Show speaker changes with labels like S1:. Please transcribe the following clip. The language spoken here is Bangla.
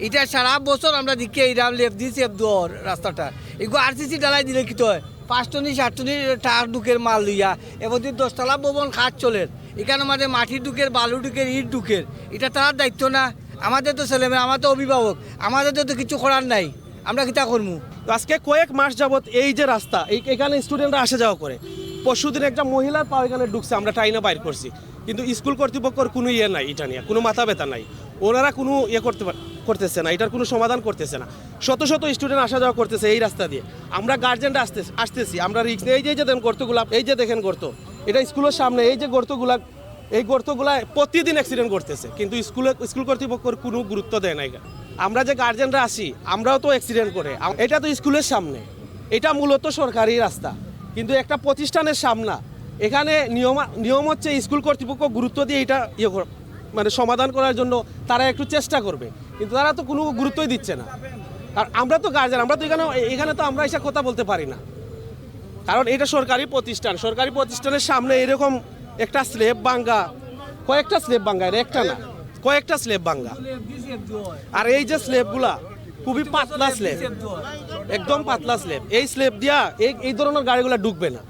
S1: এটা সারা বছর আমরা দেখি এইরাম লেফট দিয়েছি দর রাস্তাটা এগুলো আরসিসি ডালাই দিলে কি তো 5 টনি 7 টনি টার ডুকের মাল লইয়া এবার 10 তলা ভবন খাট চলে এখানে আমাদের মাটির ডুকের বালু ডুকের ইট ডুকের এটা তার দায়িত্ব না। আমাদের তো ছেলেমেয়ে, আমার তো অভিভাবক, আমাদের তো কিছু করার নাই, আমরা কিতা করবো।
S2: তো আজকে কয়েক মাস যাবত এই যে রাস্তা এখানে স্টুডেন্টরা আসা যাওয়া করে। পরশুদিন একটা মহিলার পা এখানে ঢুকছে, আমরা টাইনা বাইর করছি, কিন্তু স্কুল কর্তৃপক্ষের কোনো ইয়ে নাই, এটা নিয়ে কোনো মাথা ব্যথা নাই, ওনারা কোনো ইয়ে করতেছে না, এটার কোনো সমাধান করতেছে না। শত শত স্টুডেন্ট আসা যাওয়া করতেছে এই রাস্তা দিয়ে, আমরা গার্জেনরা আসতেছি, আমরা রিক্স। এই যে দেখেন গর্তগুলা, এই যে দেখেন গর্ত, এটা স্কুলের সামনে, এই যে গর্তগুলা, এই গর্তগুলা প্রতিদিন অ্যাক্সিডেন্ট করতেছে, কিন্তু স্কুল কর্তৃপক্ষের কোনো গুরুত্ব দেয় না। আমরা যে গার্জেনরা আসি, আমরাও তো অ্যাক্সিডেন্ট করে। এটা তো স্কুলের সামনে, এটা মূলত সরকারি রাস্তা, কিন্তু একটা প্রতিষ্ঠানের সামনে। এখানে নিয়ম হচ্ছে স্কুল কর্তৃপক্ষ গুরুত্ব দিয়ে এটা মানে সমাধান করার জন্য তারা একটু চেষ্টা করবে, কিন্তু তারা তো কোনো গুরুত্বই দিচ্ছে না। আর আমরা তো গার্জেন, আমরা তো এখানে তো আমরা এসে কথা বলতে পারি না, কারণ এটা সরকারি প্রতিষ্ঠান। সরকারি প্রতিষ্ঠানের সামনে এরকম একটা স্ল্যাব ভাঙ্গা, কয়েকটা স্ল্যাব ভাঙ্গা, একটা না কয়েকটা স্ল্যাব ভাঙ্গা। আর এই যে স্ল্যাবগুলা খুবই পাতলা স্ল্যাব, একদম পাতলা স্ল্যাব। এই স্ল্যাব দিয়া এই ধরনের গাড়িগুলা ঢুকবে না।